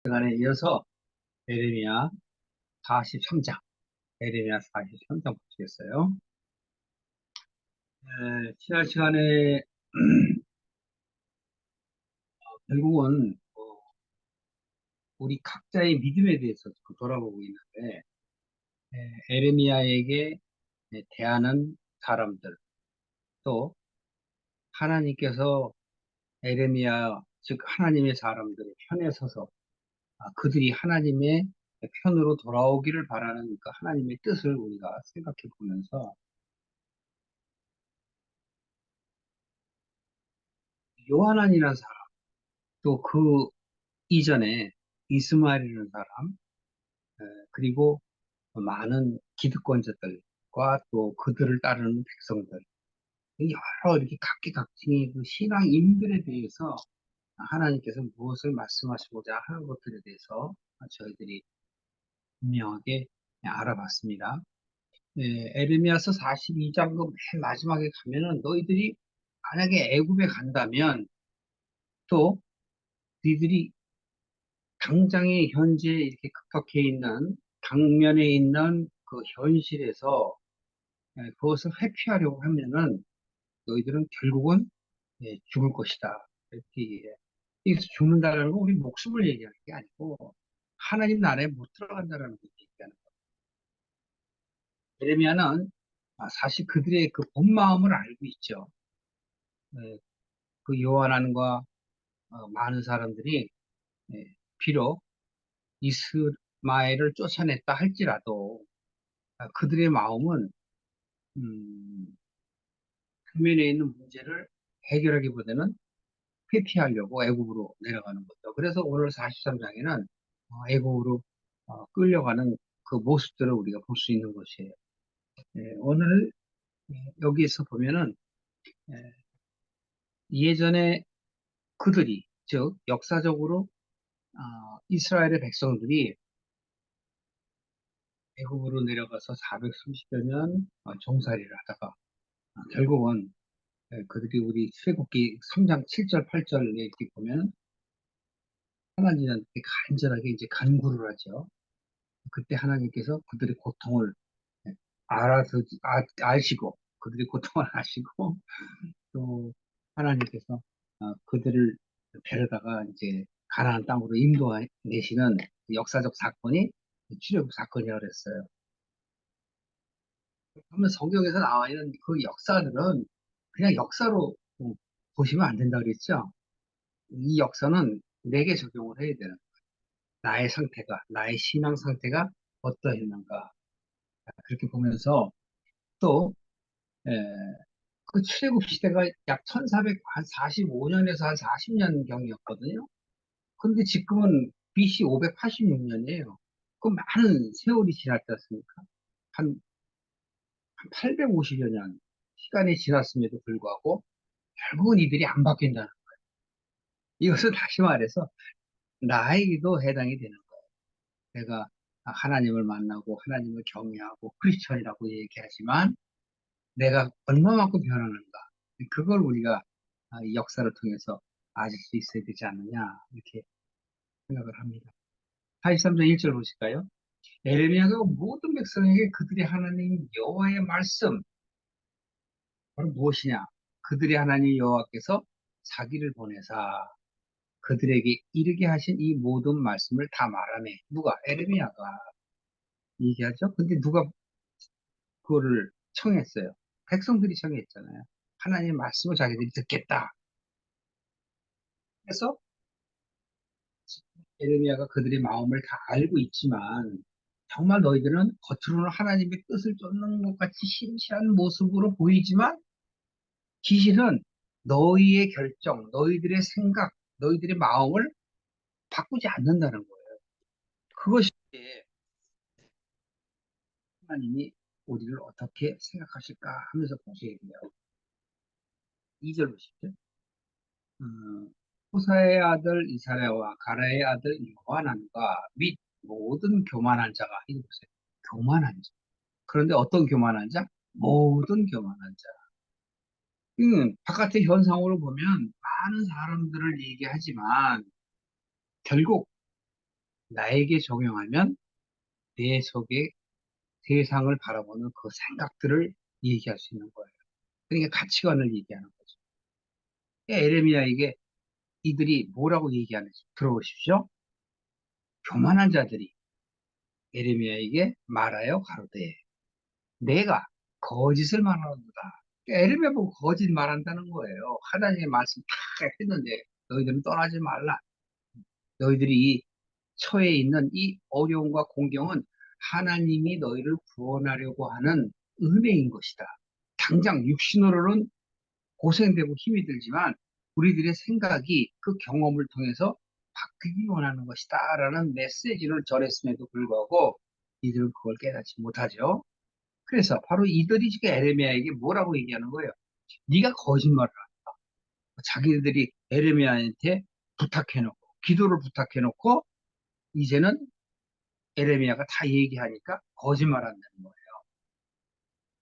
시간에 이어서 에레미야 43장, 에레미야 43장 보시겠어요? 지난 시간에 결국은 우리 각자의 믿음에 대해서 좀 돌아보고 있는데, 에레미야에게 대하는 사람들, 또 하나님께서 에레미야, 즉 하나님의 사람들의 편에 서서 그들이 하나님의 편으로 돌아오기를 바라는 그 하나님의 뜻을 우리가 생각해 보면서 요하난이라는 사람, 또 그 이전에 이스마엘이라는 사람, 그리고 많은 기득권자들과 또 그들을 따르는 백성들, 여러 이렇게 각기각층의 그 신앙 인물에 대해서 하나님께서 무엇을 말씀하시고자 하는 것들에 대해서 저희들이 분명하게 알아봤습니다. 에르미야서 42장 그 맨 마지막에 가면은 너희들이 만약에 애굽에 간다면 또 너희들이 당장의 현재 이렇게 급박해 있는 당면에 있는 그 현실에서 그것을 회피하려고 하면은 너희들은 결국은 죽을 것이다. 이렇게 얘기해요. 여기서 죽는다는 건 우리 목숨을 얘기하는 게 아니고 하나님 나라에 못 들어간다는 걸 얘기하는 거예요. 예레미야는 사실 그들의 그 본 마음을 알고 있죠. 예, 그 요한안과 많은 사람들이 예, 비록 이스마엘을 쫓아냈다 할지라도 그들의 마음은 음, 당면에 있는 문제를 해결하기보다는 회피하려고 애국으로 내려가는 거죠. 그래서 오늘 43장에는 애국으로 끌려가는 그 모습들을 우리가 볼 수 있는 것이에요. 오늘 여기에서 보면은 예, 예전에 그들이 즉 역사적으로 이스라엘의 백성들이 애국으로 내려가서 430여 년 종살이를 하다가 결국은 그들이 우리 출애굽기 3장 7절 8절에 이렇게 보면 하나님한테 간절하게 이제 간구를 하죠. 그때 하나님께서 그들의 고통을 아시고, 그들의 고통을 아시고, 또 하나님께서 그들을 데려다가 이제 가나안 땅으로 인도내시는 역사적 사건이 출애굽 사건이라고 그랬어요. 그러면 성경에서 나와 있는 그 역사들은 그냥 역사로 보시면 안 된다고 그랬죠. 이 역사는 내게 적용을 해야 되는 나의 상태가, 나의 신앙 상태가 어떠했는가. 그렇게 보면서 또, 에, 그 출애굽 시대가 약 1445년에서 한 40년 경이었거든요. 근데 지금은 BC 586년이에요. 그 많은 세월이 지났지 않습니까? 한 850여 년 시간이 지났음에도 불구하고 결국은 이들이 안 바뀐다는 이것은 다시 말해서 나에게도 해당이 되는 거예요. 내가 하나님을 만나고 하나님을 경외하고 크리스천이라고 얘기하지만 내가 얼마만큼 변하는가. 그걸 우리가 이 역사를 통해서 아실 수 있어야 되지 않느냐. 이렇게 생각을 합니다. 43장 1절 보실까요? 에레미야가 모든 백성에게 그들의 하나님 여호와의 말씀, 바로 무엇이냐? 그들의 하나님 여호와께서 자기를 보내사 그들에게 이르게 하신 이 모든 말씀을 다 말하네. 누가? 에레미야가 얘기하죠. 근데 누가 그거를 청했어요? 백성들이 청했잖아요. 하나님의 말씀을 자기들이 듣겠다. 그래서 에레미야가 그들의 마음을 다 알고 있지만 정말 너희들은 겉으로는 하나님의 뜻을 쫓는 것 같이 시시한 모습으로 보이지만 기실은 너희의 결정, 너희들의 생각, 너희들의 마음을 바꾸지 않는다는 거예요. 그것이 하나님이 우리를 어떻게 생각하실까 하면서 보셔야 돼요. 2절 보십시오. 호사의 아들 이사야와 가라의 아들 요하난과 및 모든 교만한 자가 이거 보세요. 교만한 자. 그런데 어떤 교만한 자? 모든 교만한 자. 바깥의 현상으로 보면 많은 사람들을 얘기하지만 결국 나에게 적용하면 내 속에 세상을 바라보는 그 생각들을 얘기할 수 있는 거예요. 그러니까 가치관을 얘기하는 거죠. 에레미야에게 이들이 뭐라고 얘기하는지 들어보십시오. 교만한 자들이 에레미야에게 말하여 가로되 내가 거짓을 말하는도다. 에레미야 보고 거짓 말한다는 거예요. 하나님의 말씀 다 했는데 너희들은 떠나지 말라. 너희들이 이 처해 있는 이 어려움과 공경은 하나님이 너희를 구원하려고 하는 은혜인 것이다. 당장 육신으로는 고생되고 힘이 들지만 우리들의 생각이 그 경험을 통해서 바뀌기 원하는 것이다. 라는 메시지를 전했음에도 불구하고 이들은 그걸 깨닫지 못하죠. 그래서 바로 이들이 지금 에레미야에게 뭐라고 얘기하는 거예요? 네가 거짓말을 한다. 자기들이 에레미야한테 부탁해놓고 기도를 부탁해놓고 이제는 에레미야가 다 얘기하니까 거짓말한다는 거예요.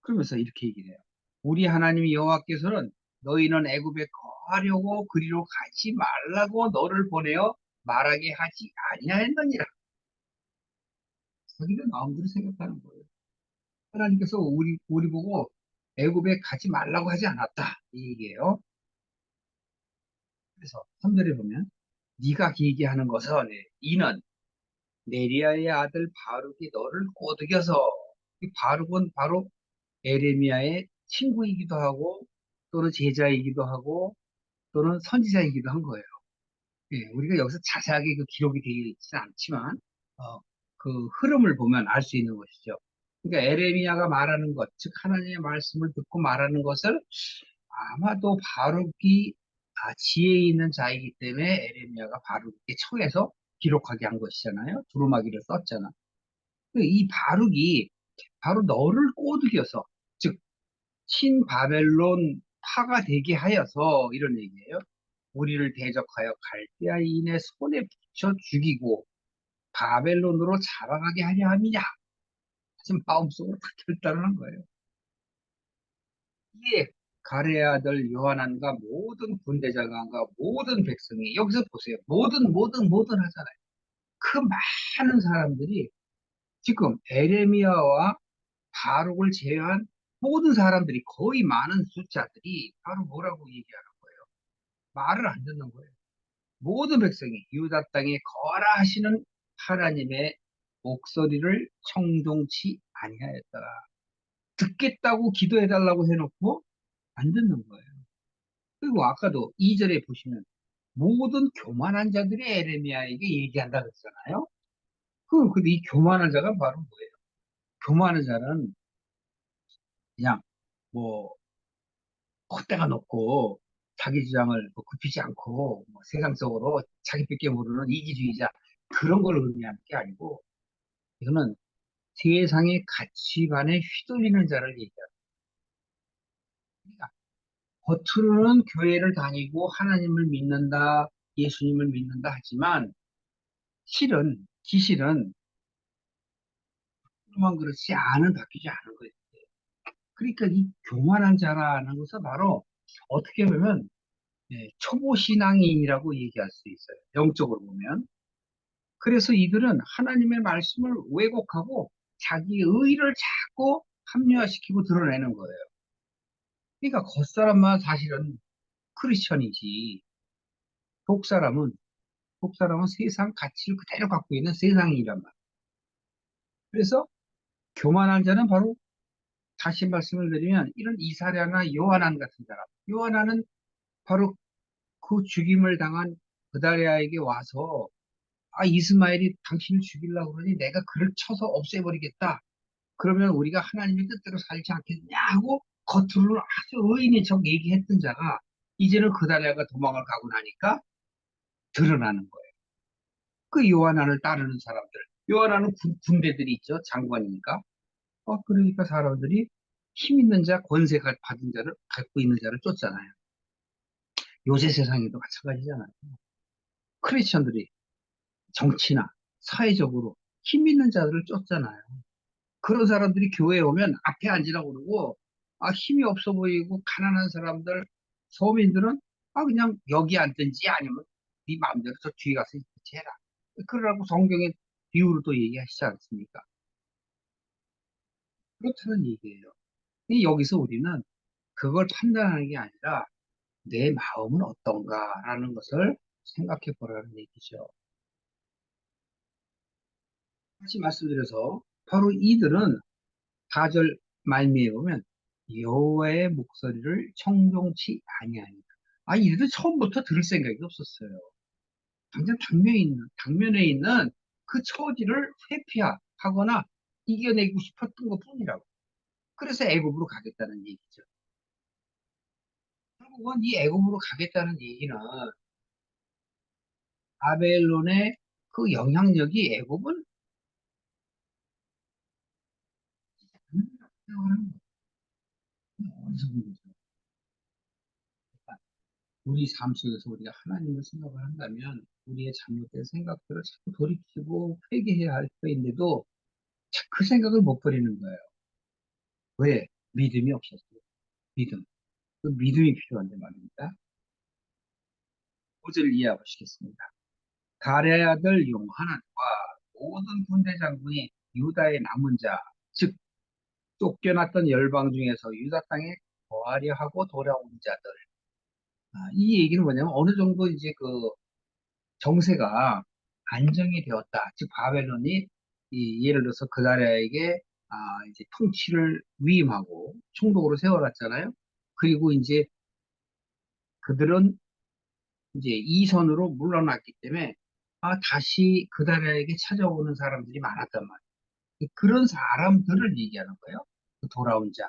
그러면서 이렇게 얘기를 해요. 우리 하나님 여호와께서는 너희는 애굽에 거하려고 그리로 가지 말라고 너를 보내어 말하게 하지 아니하였느니라. 자기들 마음대로 생각하는 거예요. 하나님께서 우리 보고 애굽에 가지 말라고 하지 않았다 이 얘기예요. 그래서 3절에 보면 네가 얘기하는 것은 이는 네리야의 아들 바룩이 너를 꼬드겨서 이 바룩은 바로 에레미야의 친구이기도 하고 또는 제자이기도 하고 또는 선지자이기도 한 거예요. 예, 우리가 여기서 자세하게 그 기록이 되어 있지는 않지만 그 흐름을 보면 알 수 있는 것이죠. 그러니까 에레미야가 말하는 것, 즉 하나님의 말씀을 듣고 말하는 것을 아마도 바룩이 지혜 있는 자이기 때문에 에레미야가 바룩에게 청해서 기록하게 한 것이잖아요. 두루마기를 썼잖아. 이 바룩이 바로 너를 꼬드겨서 즉 신바벨론 파가 되게 하여서 이런 얘기예요. 우리를 대적하여 갈대아인의 손에 붙여 죽이고 바벨론으로 잡아가게 하려 함이냐. 하지만 마음속으로 그렇게 결단을 한 거예요. 이에 가레의 아들 요하난과 모든 군대장관과 모든 백성이 여기서 보세요. 모든 하잖아요. 그 많은 사람들이 지금 에레미야와 바룩을 제외한 모든 사람들이 거의 많은 숫자들이 바로 뭐라고 얘기하는 거예요. 말을 안 듣는 거예요. 모든 백성이 유다 땅에 거라 하시는 하나님의 목소리를 청종치 아니하였더라. 듣겠다고 기도해달라고 해놓고 안 듣는 거예요. 그리고 아까도 2절에 보시면 모든 교만한 자들이 에레미야에게 얘기한다 그랬잖아요. 근데 이 교만한 자가 바로 뭐예요? 교만한 자는 그냥 뭐 콧대가 높고 자기 주장을 뭐 굽히지 않고 뭐 세상적으로 자기밖에 모르는 이기주의자 그런 걸 의미하는 게 아니고 이거는 세상의 가치관에 휘둘리는 자를 얘기합니다. 겉으로는 교회를 다니고 하나님을 믿는다, 예수님을 믿는다 하지만 기실은 그만 그렇지 않은 바뀌지 않은 거예요. 그러니까 이 교만한 자라는 것은 바로 어떻게 보면 초보 신앙인이라고 얘기할 수 있어요. 영적으로 보면. 그래서 이들은 하나님의 말씀을 왜곡하고 자기 의를 자꾸 합리화시키고 드러내는 거예요. 그러니까 겉사람만 사실은 크리스천이지 속사람은 속사람은 세상 가치를 그대로 갖고 있는 세상인이란 말이에요. 그래서 교만한 자는 바로 다시 말씀을 드리면 이런 이사랴나 요하난 같은 사람. 요하난은 바로 그 죽임을 당한 그다리아에게 와서 이스마엘이 당신을 죽이려고 그러니 내가 그를 쳐서 없애버리겠다. 그러면 우리가 하나님의 뜻대로 살지 않겠냐 하고 겉으로는 아주 의인의 척 얘기했던 자가 이제는 그다리아가 도망을 가고 나니까 드러나는 거예요. 그 요한안을 따르는 사람들. 요한안은 군대들이 있죠. 장관이니까. 그러니까 사람들이 힘 있는 자, 권세가 받은 자를 갖고 있는 자를 쫓잖아요. 요새 세상에도 마찬가지잖아요. 크리스천들이 정치나 사회적으로 힘 있는 자들을 쫓잖아요. 그런 사람들이 교회에 오면 앞에 앉으라고 그러고, 힘이 없어 보이고, 가난한 사람들, 서민들은, 그냥 여기 앉든지 아니면 네 마음대로 저 뒤에 가서 해라. 그러라고 성경에 비유로 또 얘기하시지 않습니까? 그렇다는 얘기예요. 이 여기서 우리는 그걸 판단하는 게 아니라 내 마음은 어떤가라는 것을 생각해 보라는 얘기죠. 다시 말씀드려서 바로 이들은 4절 말미에 보면 여호와의 목소리를 청종치 아니하니라. 아, 이들은 처음부터 들을 생각이 없었어요. 당장 당면에 있는 그 처지를 회피하거나 이겨내고 싶었던 것뿐이라고. 그래서 애굽으로 가겠다는 얘기죠. 결국은 이 애굽으로 가겠다는 얘기는 바벨론의 그 영향력이 애굽은 어디서 본 거죠? 우리 삶 속에서 우리가 하나님을 생각을 한다면 우리의 잘못된 생각들을 자꾸 돌이키고 회개해야 할 때인데도 그 생각을 못 버리는 거예요. 왜? 믿음이 없었어요. 믿음. 그 믿음이 필요한데 말입니다. 5절 이해해 보시겠습니다. 가레 아들 용하난과 모든 군대 장군이 유다의 남은 자, 즉 쫓겨났던 열방 중에서 유다 땅에 거하려 하고 돌아온 자들. 이 얘기는 뭐냐면 어느 정도 이제 그 정세가 안정이 되었다. 즉 바벨론이 예를 들어서 그 나라에게 이제 통치를 위임하고 총독으로 세워놨잖아요. 그리고 이제 그들은 이제 이선으로 물러났기 때문에 다시 그 나라에게 찾아오는 사람들이 많았단 말이에요. 그런 사람들을 얘기하는 거예요. 그 돌아온 자.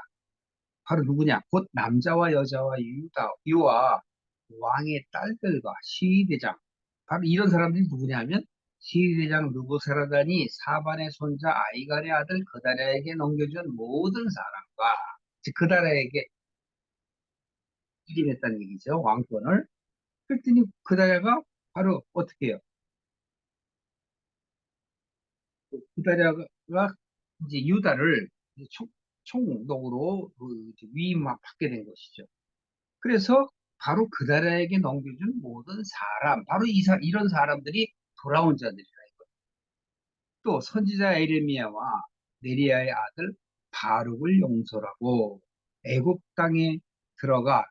바로 누구냐? 곧 남자와 여자와 유와 왕의 딸들과 시위대장. 바로 이런 사람들이 누구냐면 시위대장 누부사라단이 사반의 손자 아이갈의 아들 그다랴에게 넘겨준 모든 사람과 즉 그다랴에게 위임했다는 얘기죠. 왕권을. 그랬더니 그다랴가 바로 어떻게 해요? 그다랴가 이제 유다를 이제 총독으로 이제 위임받게 된 것이죠. 그래서 바로 그 나라에게 넘겨준 모든 사람, 바로 이런 사람들이 돌아온 자들이라 이거예요. 또 선지자 에레미야와 네리야의 아들 바룩을 용서하고 애굽 땅에 들어가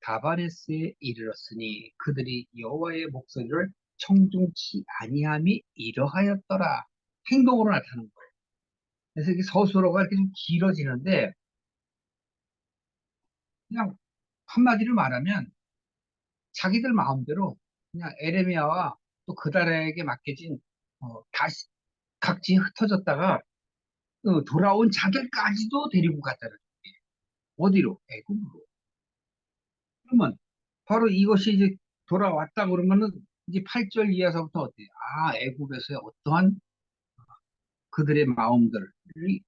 다바네스에 이르렀으니 그들이 여호와의 목소리를 청중치 아니함이 이러하였더라. 행동으로 나타나는 거예요. 그래서 이게 서술어가 이렇게 좀 길어지는데 그냥 한마디로 말하면 자기들 마음대로 그냥 에레미야와 또 그달에게 맡겨진 다시 각지에 흩어졌다가 돌아온 자들까지도 데리고 갔다는 거예요. 어디로? 애굽으로. 그러면 바로 이것이 이제 돌아왔다 그러면은 이제 8절 이하서부터 어때요? 애굽에서의 어떠한 그들의 마음들이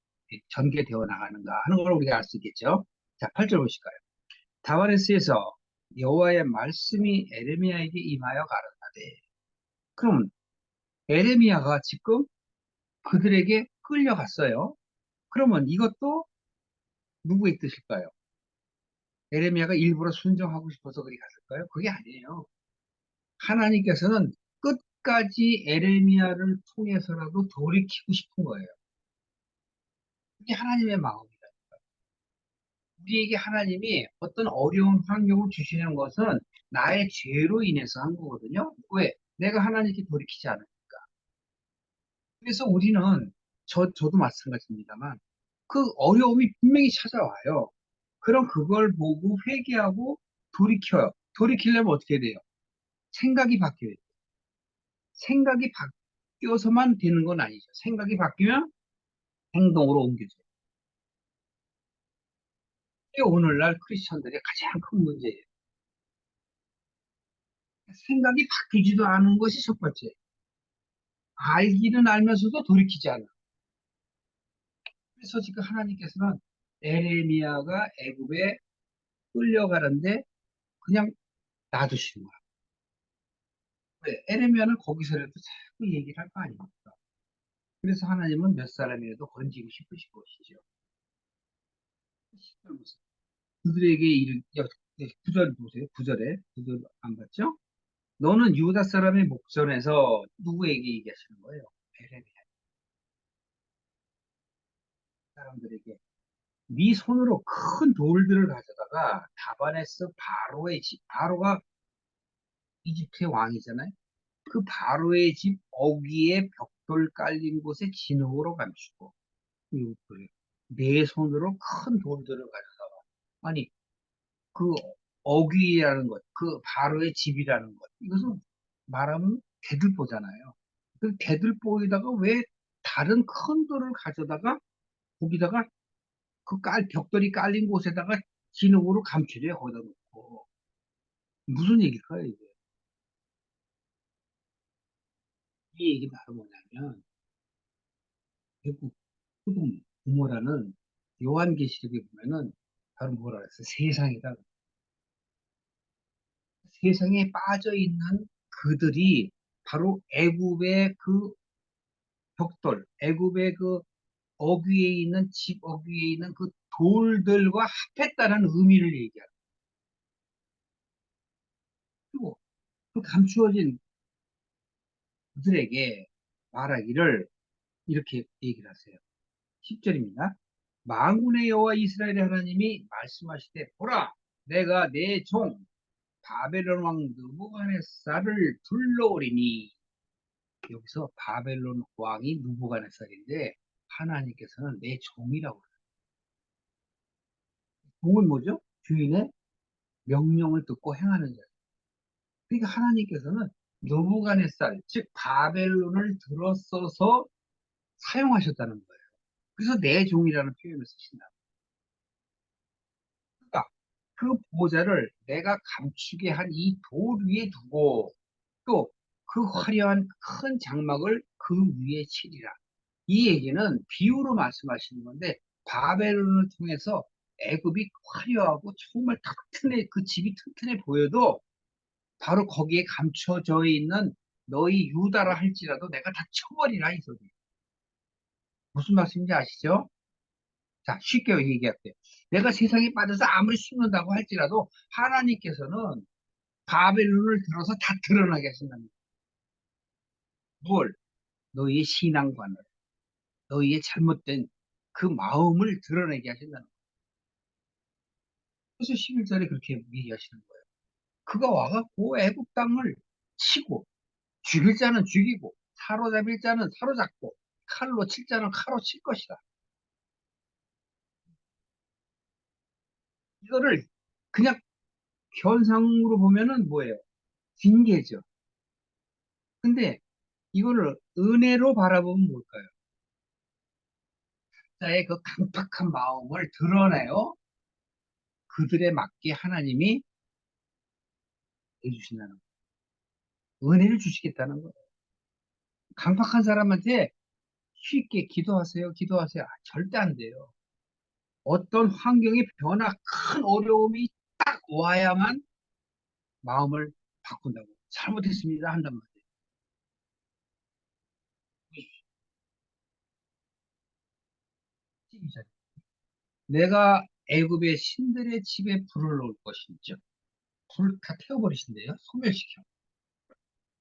전개되어 나가는가 하는 걸 우리가 알 수 있겠죠. 자, 8절 보실까요? 다바네스에서 여호와의 말씀이 에레미야에게 임하여 가라사대. 그럼 에레미야가 지금 그들에게 끌려갔어요. 그러면 이것도 누구의 뜻일까요? 에레미야가 일부러 순종하고 싶어서 그리 갔을까요? 그게 아니에요. 하나님께서는 끝까지 에레미야를 통해서라도 돌이키고 싶은 거예요. 그게 하나님의 마음이다. 우리에게 하나님이 어떤 어려운 환경을 주시는 것은 나의 죄로 인해서 한 거거든요. 왜? 내가 하나님께 돌이키지 않으니까. 그래서 우리는 저도 마찬가지입니다만 그 어려움이 분명히 찾아와요. 그럼 그걸 보고 회개하고 돌이켜요. 돌이키려면 어떻게 돼요? 생각이 바뀌어요. 생각이 바뀌어서만 되는 건 아니죠. 생각이 바뀌면 행동으로 옮겨져요. 이게 오늘날 크리스천들의 가장 큰 문제예요. 생각이 바뀌지도 않은 것이 첫 번째. 알기는 알면서도 돌이키지 않아. 그래서 지금 하나님께서는 에레미야가 애굽에 끌려가는데 그냥 놔두신 거야. 왜? 에레미야는 거기서라도 자꾸 얘기를 할 거 아닙니까? 그래서 하나님은 몇 사람이라도 건지고 싶으신 것이죠. 그들에게 구절 보세요. 구절 안 봤죠? 너는 유다 사람의 목전에서 누구에게 얘기하시는 거예요? 에레미야. 사람들에게 네 손으로 큰 돌들을 가져다가 다바네스 바로의 집, 바로가 이집트의 왕이잖아요. 그 바로의 집 어귀에 벽돌 깔린 곳에 진흙으로 감추고 이거 그래요. 내 손으로 큰 돌들을 가져다가 아니 그 어귀라는 것, 그 바로의 집이라는 것 이것은 말하면 대들보잖아요. 그 대들보에다가 왜 다른 큰 돌을 가져다가 거기다가 벽돌이 깔린 곳에다가 진흙으로 감춰줘요. 거기다 놓고. 무슨 얘기일까요, 이게? 이 얘기 바로 뭐냐면, 결국, 부모라는 요한계시록에 보면은, 바로 뭐라 그랬어? 세상이다. 세상에 빠져 있는 그들이 바로 애굽의 그 벽돌, 애굽의 그 어귀에 있는 집 어귀에 있는 그 돌들과 합했다는 의미를 얘기하고, 그리고 그 감추어진 그들에게 말하기를 이렇게 얘기를 하세요. 10절입니다. 만군의 여호와 이스라엘의 하나님이 말씀하시되 보라 내가 내 종 바벨론 왕 느부갓네살을 불러오리니 여기서 바벨론 왕이 느부갓네살인데 하나님께서는 내 종이라고 그래요. 종은 뭐죠? 주인의 명령을 듣고 행하는 자. 그러니까 하나님께서는 느부갓네살 즉 바벨론을 들어서서 사용하셨다는 거예요. 그래서 내 종이라는 표현을 쓰신다. 그러니까 그 보좌를 내가 감추게 한 이 돌 위에 두고 또 그 화려한 큰 장막을 그 위에 치리라. 이 얘기는 비유로 말씀하시는 건데 바벨론을 통해서 애굽이 화려하고 정말 튼튼해 그 집이 튼튼해 보여도 바로 거기에 감춰져 있는 너희 유다라 할지라도 내가 다 쳐버리라 이 소리. 무슨 말씀인지 아시죠? 자, 쉽게 얘기할게요. 내가 세상에 빠져서 아무리 숨는다고 할지라도 하나님께서는 바벨론을 들어서 다 드러나게 하신다는 거예요. 뭘? 너희의 신앙관을, 너희의 잘못된 그 마음을 드러내게 하신다는 거예요. 그래서 11절에 그렇게 얘기하시는 거예요. 그가 와갖고 애국 땅을 치고 죽일 자는 죽이고 사로잡을 자는 사로잡고 칼로 칠 자는 칼로 칠 것이다. 이거를 그냥 현상으로 보면은 뭐예요? 징계죠. 근데 이거를 은혜로 바라보면 뭘까요? 자의 그 강팍한 마음을 드러내요. 그들에 맞게 하나님이 해주신다는 거예요. 은혜를 주시겠다는 거예요. 강팍한 사람한테 쉽게 기도하세요, 기도하세요. 아, 절대 안 돼요. 어떤 환경의 변화, 큰 어려움이 딱 와야만 마음을 바꾼다고. 잘못했습니다. 한단 말이에요. 내가 애굽의 신들의 집에 불을 놓을 것인지 불 다 태워버리신대요. 소멸시켜.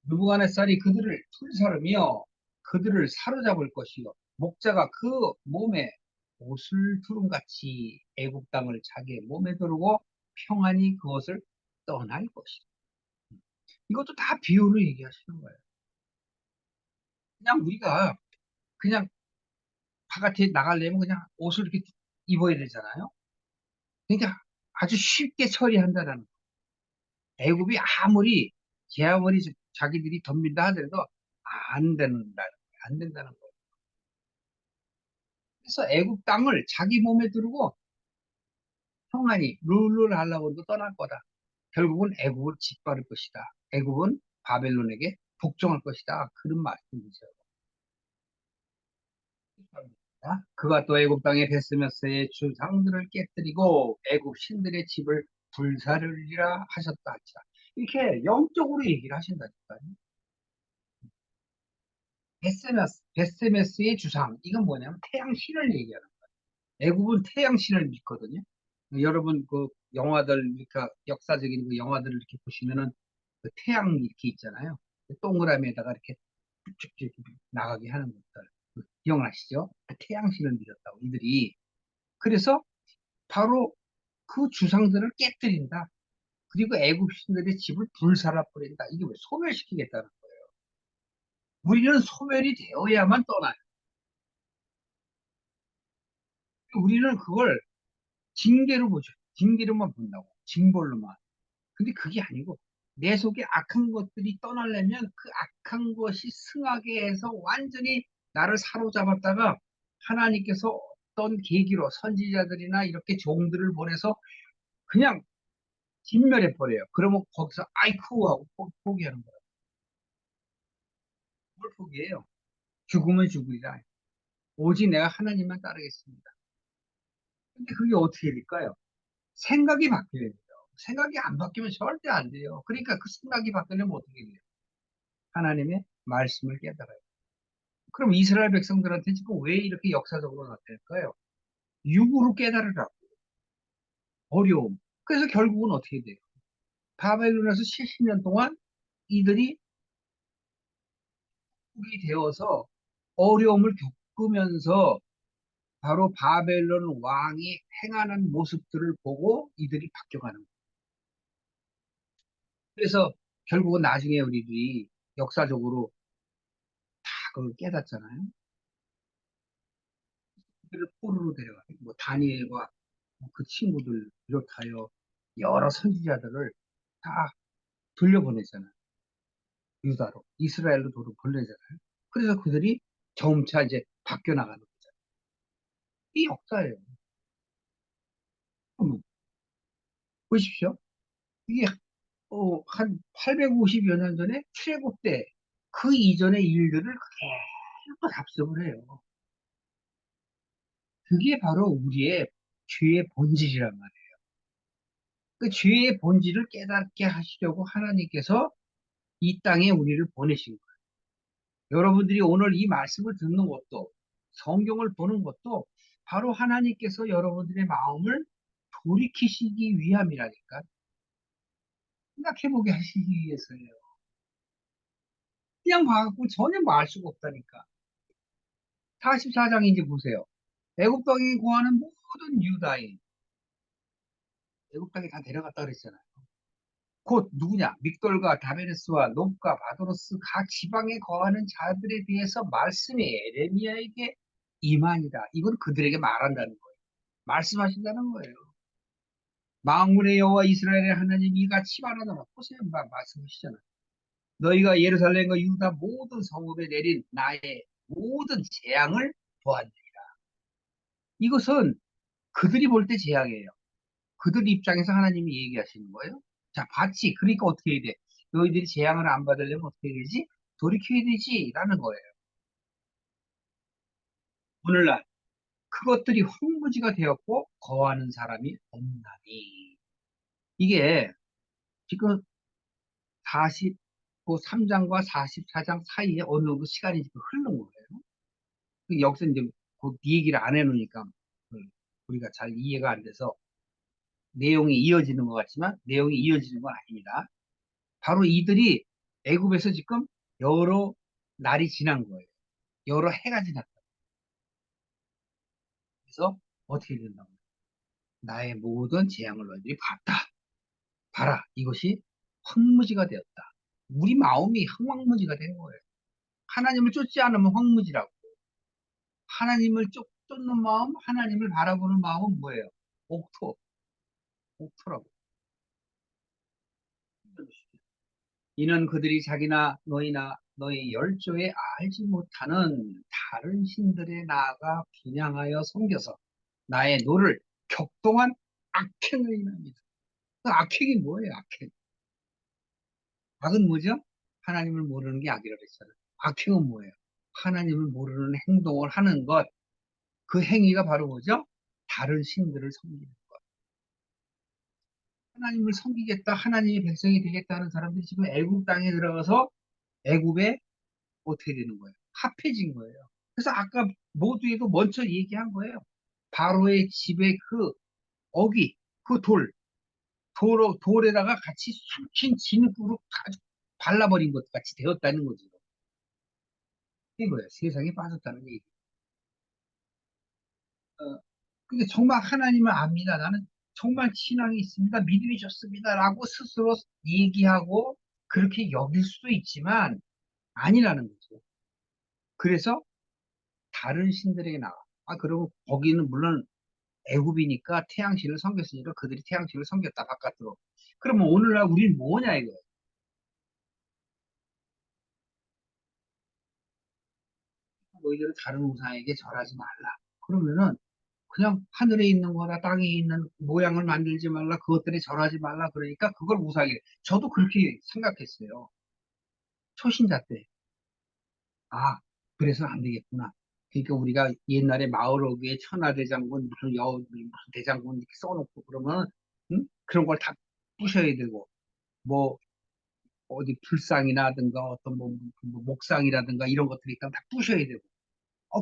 느부갓네살이 그들을 불사르며 그들을 사로잡을 것이요 목자가 그 몸에 옷을 두름같이 애굽 땅을 자기의 몸에 두르고 평안히 그것을 떠날 것이다. 이것도 다 비유로 얘기하시는 거예요. 그냥 우리가 그냥 바깥에 나가려면 그냥 옷을 이렇게 입어야 되잖아요. 그러니까 아주 쉽게 처리한다라는 거예요. 애굽이 아무리 자기들이 덤빈다 하더라도 안 된다는 거예요. 그래서 애굽 땅을 자기 몸에 두르고 평안히 룰루를 하려고 해도 떠날 거다. 결국은 애굽을 짓밟을 것이다. 애굽은 바벨론에게 복종할 것이다. 그런 말씀이죠. 그가 또 애굽 땅의 베스메스의 주상들을 깨뜨리고 애굽 신들의 집을 불사르리라 하셨다 하시라. 이렇게 영적으로 얘기를 하신다니까요. 베스메스의 주상 이건 뭐냐면 태양신을 얘기하는 거예요. 애굽은 태양신을 믿거든요. 여러분 그 영화들 그러니까 역사적인 그 영화들을 이렇게 보시면은 그 태양 이렇게 있잖아요. 그 동그라미에다가 이렇게 쭉쭉 나가게 하는 것들 그 기억나시죠? 그 태양신을 믿었다고 이들이 그래서 바로 그 주상들을 깨뜨린다. 그리고 애굽 신들의 집을 불살라 버린다. 이게 왜 소멸시키겠다는 거예요. 우리는 소멸이 되어야만 떠나요. 우리는 그걸 징계로 보죠. 징계로만 본다고. 징벌로만. 근데 그게 아니고 내 속에 악한 것들이 떠나려면 그 악한 것이 승하게 해서 완전히 나를 사로잡았다가 하나님께서 어떤 계기로 선지자들이나 이렇게 종들을 보내서 그냥 진멸해 버려요. 그러면 거기서 아이쿠 하고 포기하는 거예요. 뭘 포기해요? 죽으면 죽으리라. 오직 내가 하나님만 따르겠습니다. 근데 그게 어떻게 될까요? 생각이 바뀌어야 돼요. 생각이 안 바뀌면 절대 안 돼요. 그러니까 그 생각이 바뀌려면 어떻게 돼요? 하나님의 말씀을 깨달아요. 그럼 이스라엘 백성들한테 지금 왜 이렇게 역사적으로 나타날까요? 육으로 깨달으라고. 어려움. 그래서 결국은 어떻게 돼요? 바벨론에서 70년 동안 이들이 국이 되어서 어려움을 겪으면서 바로 바벨론 왕이 행하는 모습들을 보고 이들이 바뀌어가는 거예요. 그래서 결국은 나중에 우리들이 역사적으로 다 그걸 깨닫잖아요. 그들을 포로로 데려가요. 뭐 다니엘과 그 친구들 비롯하여 여러 선지자들을 다 돌려보내잖아요. 유다로, 이스라엘로 도로 보내잖아요. 그래서 그들이 점차 이제 바뀌어 나가는 거죠. 이 역사예요. 한번 보십시오. 이게 한 850여 년 전에 출애굽 때 그 이전의 일들을 그대로 답습을 해요. 그게 바로 우리의 죄의 본질이란 말이에요. 그 죄의 본질을 깨닫게 하시려고 하나님께서 이 땅에 우리를 보내신 거예요. 여러분들이 오늘 이 말씀을 듣는 것도 성경을 보는 것도 바로 하나님께서 여러분들의 마음을 돌이키시기 위함이라니까. 생각해보게 하시기 위해서예요. 그냥 봐갖고 전혀 뭐 알 수가 없다니까. 44장 이제 보세요. 애굽 땅에 거하는 모든 유다인, 애굽 땅에 다 데려갔다 그랬잖아요. 곧 누구냐? 믹돌과 다베르스와 놉과 바도로스 각 지방에 거하는 자들에 대해서 말씀이 에레미야에게 임하니라. 이건 그들에게 말한다는 거예요. 말씀하신다는 거예요. 만군의 여호와 이스라엘의 하나님 이같이 말하노라. 보세요. 말씀하시잖아요. 너희가 예루살렘과 유다 모든 성읍에 내린 나의 모든 재앙을 보았느니라. 이것은 그들이 볼 때 재앙이에요. 그들 입장에서 하나님이 얘기하시는 거예요. 자, 봤지? 그러니까 어떻게 해야 돼? 너희들이 재앙을 안 받으려면 어떻게 해야 되지? 돌이켜야 되지? 라는 거예요. 오늘날 그것들이 황무지가 되었고 거하는 사람이 없나니. 이게 지금 43장과 44장 사이에 어느 정도 시간이 지금 흐른 거예요. 여기서 이제 그 얘기를 안 해놓으니까 우리가 잘 이해가 안 돼서 내용이 이어지는 것 같지만 내용이 이어지는 건 아닙니다. 바로 이들이 애굽에서 지금 여러 날이 지난 거예요. 여러 해가 지났다. 그래서 어떻게 된다고? 나의 모든 재앙을 너희들이 봤다. 봐라. 이것이 황무지가 되었다. 우리 마음이 황무지가 된 거예요. 하나님을 쫓지 않으면 황무지라고. 하나님을 쫓는 마음, 하나님을 바라보는 마음은 뭐예요? 옥토, 옥토라고. 이는 그들이 자기나 너희나 너희 열조에 알지 못하는 다른 신들에 나아가 분양하여 섬겨서 나의 노를 격동한 악행을 인합니다. 그 악행이 뭐예요, 악행? 악은 뭐죠? 하나님을 모르는 게 악이라고 했잖아요. 악행은 뭐예요? 하나님을 모르는 행동을 하는 것, 그 행위가 바로 뭐죠? 다른 신들을 섬기는 것. 하나님을 섬기겠다, 하나님의 백성이 되겠다는 사람들이 지금 애굽 땅에 들어가서 애굽에 어떻게 되는 거예요? 합해진 거예요. 그래서 아까 모두에도 먼저 얘기한 거예요. 바로의 집에 그 어기, 그 돌에다가 같이 숨긴 진흙으로 다 발라버린 것 같이 되었다는 거죠. 이거예요. 세상에 빠졌다는 얘기. 그게 정말 하나님을 압니다. 나는 정말 신앙이 있습니다. 믿음이 좋습니다. 라고 스스로 얘기하고 그렇게 여길 수도 있지만 아니라는 거죠. 그래서 다른 신들에게 나가. 아, 그리고 거기는 물론 애굽이니까 태양신을 섬겼으니까 그들이 태양신을 섬겼다, 바깥으로. 그러면 오늘날 우리는 뭐냐, 이거예요. 너희들은 다른 우상에게 절하지 말라. 그러면은 그냥 하늘에 있는 거나 땅에 있는 모양을 만들지 말라, 그것들에 절하지 말라, 그러니까 그걸 우상이래. 저도 그렇게 생각했어요. 초신자 때. 아, 그래서 안 되겠구나. 그러니까 우리가 옛날에 마을어귀에 천하대장군, 무슨 대장군 이렇게 써놓고 그러면, 응? 그런 걸 다 부셔야 되고, 뭐, 어디 불상이라든가 어떤 뭐 목상이라든가 이런 것들이 있다면 다 부셔야 되고.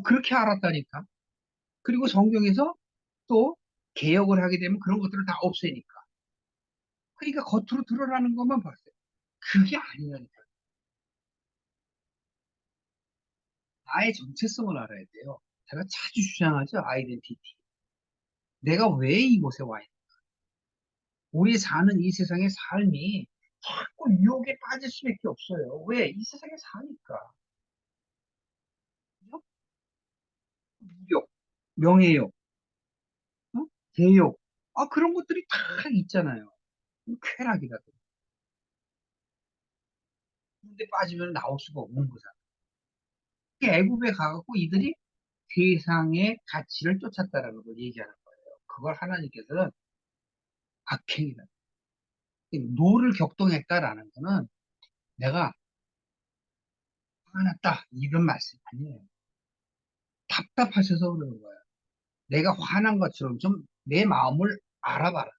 그렇게 알았다니까. 그리고 성경에서 또 개혁을 하게 되면 그런 것들을 다 없애니까. 그러니까 겉으로 드러나는 것만 봤어요. 그게 아니라니까. 나의 정체성을 알아야 돼요. 제가 자주 주장하죠. 아이덴티티. 내가 왜 이곳에 와 있는, 우리 사는 이 세상의 삶이 자꾸 유혹에 빠질 수밖에 없어요. 왜? 이 세상에 사니까. 그죠? 무력, 명예욕, 어? 대욕. 그런 것들이 다 있잖아요. 쾌락이라든. 근데 빠지면 나올 수가 없는 거잖아. 애굽에 가갖고 이들이 세상의 가치를 쫓았다라는 걸 얘기하는 거예요. 그걸 하나님께서는 악행이다. 노를 격동했다라는 거는 내가 화났다 이런 말씀 아니에요. 답답하셔서 그러는 거예요. 내가 화난 것처럼 좀 내 마음을 알아봐라.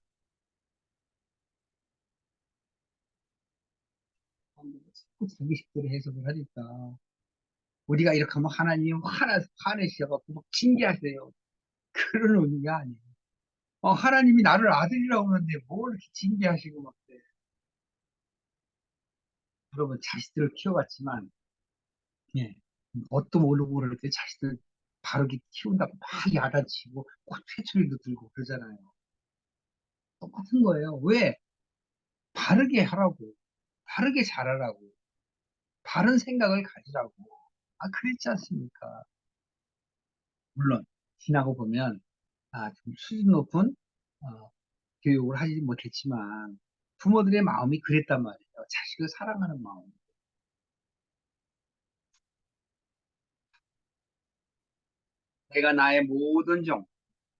자꾸 자기 식대로 해석을 하니까 우리가 이렇게 하면 하나님 화내셔갖고 막 징계하세요. 그런 의미가 아니에요. 하나님이 나를 아들이라고 그러는데 뭘 이렇게 징계하시고 막 그래. 여러분 자식들을 키워봤지만 예, 뭣도 모르고 그럴 때 자식들 바르게 키운다고 막 야단치고 꼭 회초리도 들고 그러잖아요. 똑같은 거예요. 왜? 바르게 하라고, 바르게 잘하라고, 바른 생각을 가지라고. 그랬지 않습니까? 물론 지나고 보면 좀 수준 높은 교육을 하지 못했지만 부모들의 마음이 그랬단 말이에요. 자식을 사랑하는 마음. 내가 나의 모든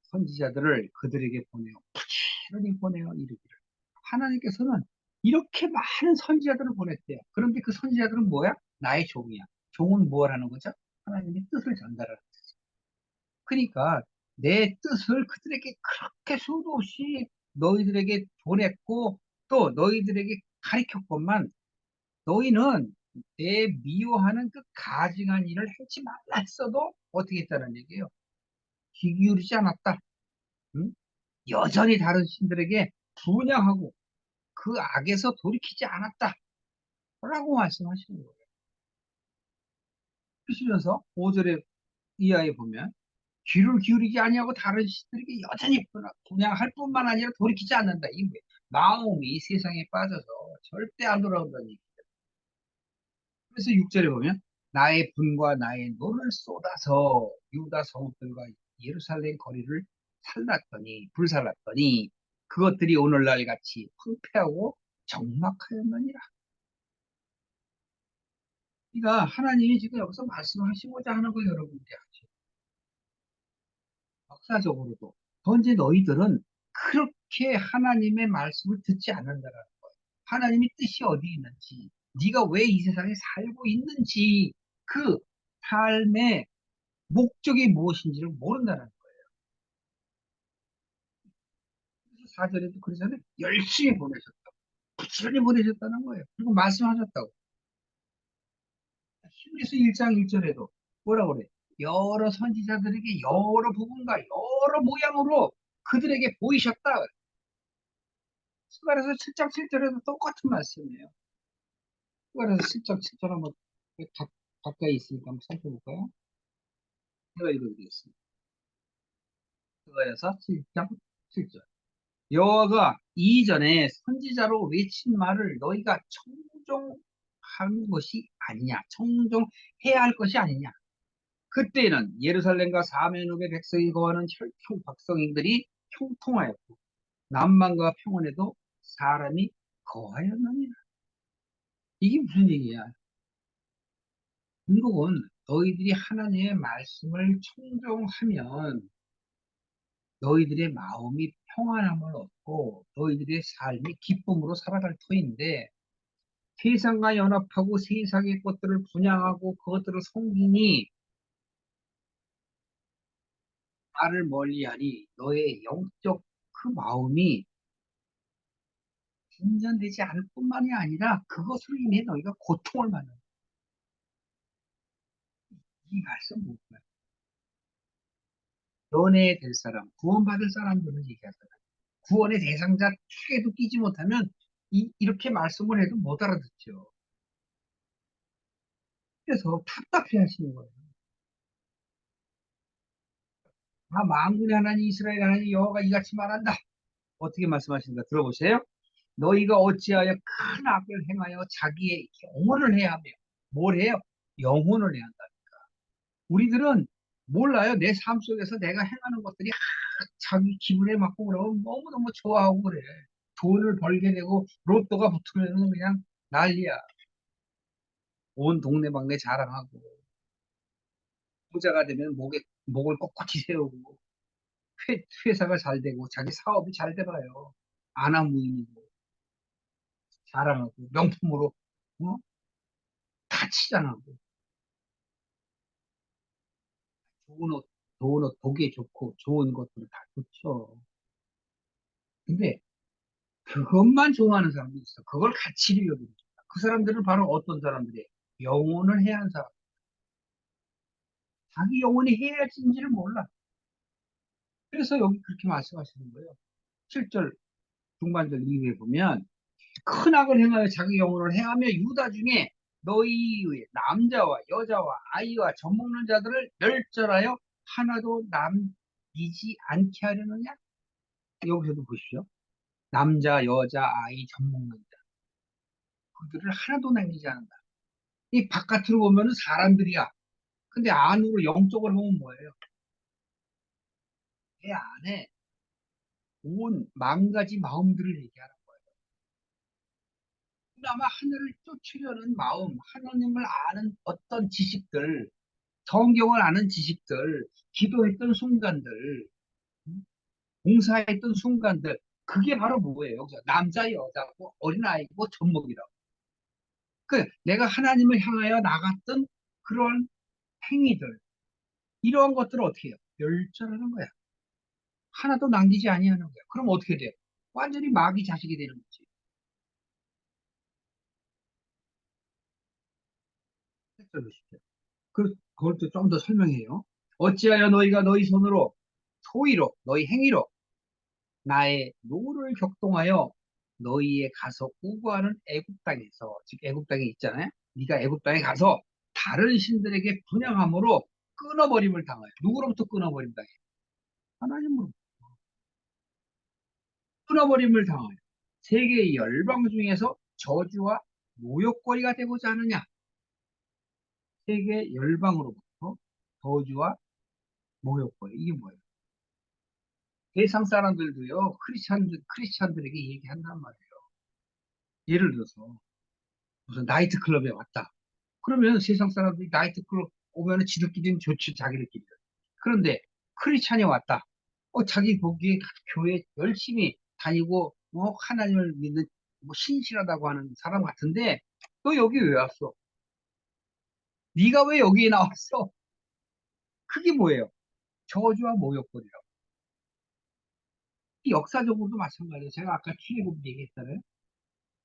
선지자들을 그들에게 보내요. 부지런히 보내요. 이르기를. 하나님께서는 이렇게 많은 선지자들을 보냈대요. 그런데 그 선지자들은 뭐야? 나의 종이야. 종은 뭘 하는 거죠? 하나님의 뜻을 전달하는 거죠. 그러니까 내 뜻을 그들에게 그렇게 수도 없이 너희들에게 보냈고 또 너희들에게 가르쳤건만 너희는 내 미워하는 그 가증한 일을 하지 말라 했어도 어떻게 했다는 얘기예요? 귀 기울이지 않았다. 응? 여전히 다른 신들에게 분양하고 그 악에서 돌이키지 않았다. 라고 말씀하시는 거예요. 그러시면서 5절에 이하에 보면 귀를 기울이지 아니하고 다른 신들에게 여전히 분양할 뿐만 아니라 돌이키지 않는다. 이 마음이 세상에 빠져서 절대 안 돌아온다는 얘기. 그래서 6절에 보면 나의 분과 나의 노를 쏟아서 유다 성읍들과 예루살렘 거리를 불살랐더니 그것들이 오늘날 같이 황폐하고 적막하였느니라. 그러니까 하나님이 지금 여기서 말씀하시고자 하는 거 여러분들이 아죠. 역사적으로도 현재 너희들은 그렇게 하나님의 말씀을 듣지 않는다라는 거예요. 하나님의 뜻이 어디 있는지, 네가 왜 이 세상에 살고 있는지, 그 삶의 목적이 무엇인지를 모른다는 거예요. 그래서 4절에도 그러잖아요. 열심히 보내셨다고. 부지런히 보내셨다는 거예요. 그리고 말씀하셨다고. 히브리서 1장 1절에도 뭐라고 그래? 여러 선지자들에게 여러 부분과 여러 모양으로 그들에게 보이셨다. 스가랴서 7장 7절에도 똑같은 말씀이에요. 스가랴서 7장 7절 한번 가, 가까이 있으니까 한번 살펴볼까요? 제가 읽어드리겠습니다. 그거여서 7장 7절. 여호와가 이전에 선지자로 외친 말을 너희가 청종한 것이 아니냐, 청종해야 할 것이 아니냐. 그때는 예루살렘과 사면읍의 백성이 거하는 혈통 백성들이 형통하였고 남만과 평원에도 사람이 거하였느니라. 이게 무슨 얘기야? 결국은 너희들이 하나님의 말씀을 청종하면 너희들의 마음이 평안함을 얻고 너희들의 삶이 기쁨으로 살아갈 터인데, 세상과 연합하고 세상의 것들을 분양하고 그것들을 섬기니 나를 멀리하니 너의 영적 그 마음이 진전되지 않을 뿐만이 아니라 그것으로 인해 너희가 고통을 받는, 이 말씀 뭐야? 연애될 사람, 구원받을 사람들을 얘기하잖아요. 구원의 대상자 축에도 끼지 못하면 이렇게 말씀을 해도 못 알아듣죠. 그래서 답답해 하시는 거예요. 아, 만군의 하나님 이스라엘 하나님 여호와가 이같이 말한다. 어떻게 말씀하시는가 들어보세요. 너희가 어찌하여 큰 악을 행하여 자기의 영혼을 해야 하며, 뭘 해요? 영혼을 해야 한다. 우리들은 몰라요. 내 삶 속에서 내가 행하는 것들이 자기 기분에 맞고 그러면 너무너무 좋아하고 그래. 돈을 벌게 되고 로또가 붙으면 그냥 난리야. 온 동네방네 자랑하고, 부자가 되면 목을 꼿꼿이 세우고, 회사가 잘 되고 자기 사업이 잘 돼봐요. 아나무인이고 자랑하고 명품으로 어? 다 치장하고, 좋은 옷, 좋은 옷 보기에 좋고 좋은 것들 다 좋죠. 근데 그것만 좋아하는 사람도 있어. 그걸 가치로 여기는. 그 사람들은 바로 어떤 사람들이에요? 영혼을 해야 하는 사람. 자기 영혼이 해야지인지를 몰라. 그래서 여기 그렇게 말씀하시는 거예요. 7절 중반절 이후에 보면 큰 악을 행하여 자기 영혼을 해하며 유다 중에 너희의 남자와 여자와 아이와 젖먹는 자들을 멸절하여 하나도 남기지 않게 하려느냐? 여기서도 보십시오. 남자, 여자, 아이, 젖먹는 자, 그들을 하나도 남기지 않는다. 이 바깥으로 보면은 사람들이야. 근데 안으로 영적으로 보면 뭐예요? 내 안에 온 망가지 마음들을 얘기하는 거예요. 그나마 하늘을 쫓으려는 마음, 하나님을 아는 어떤 지식들, 성경을 아는 지식들, 기도했던 순간들, 봉사했던 순간들, 그게 바로 뭐예요? 남자, 여자고 어린아이고 젖먹이라고. 그 내가 하나님을 향하여 나갔던 그런 행위들, 이러한 것들을 어떻게 해요? 멸절하는 거야. 하나도 남기지 아니하는 거야. 그럼 어떻게 돼요? 완전히 마귀 자식이 되는 거지. 색깔 보십시오. 그걸 좀 더 설명해요. 어찌하여 너희가 너희 손으로 소위로 너희 행위로 나의 노를 격동하여 너희에 가서 우거하는 애굽 땅에서, 즉 애굽 땅에 있잖아요. 네가 애굽 땅에 가서 다른 신들에게 분향함으로 끊어버림을 당하여. 누구로부터 끊어버림 당해? 하나님으로 끊어버림을 당하여 세계 열방 중에서 저주와 모욕거리가 되고자 하느냐? 세계 열방으로부터 저주와 모욕거리, 이게 뭐예요? 세상 사람들도요, 크리스찬들에게 얘기한단 말이에요. 예를 들어서 무슨 나이트클럽에 왔다. 그러면 세상 사람들이 나이트클럽 오면은 지들끼리는 좋지, 자기들끼리. 그런데 크리스찬이 왔다. 자기 거기에 교회 열심히 다니고 하나님을 믿는 신실하다고 하는 사람 같은데 너 여기 왜 왔어? 네가 왜 여기에 나왔어? 그게 뭐예요? 저주와 모욕거리라고. 역사적으로도 마찬가지예요. 제가 아까 출애굽 얘기했잖아요.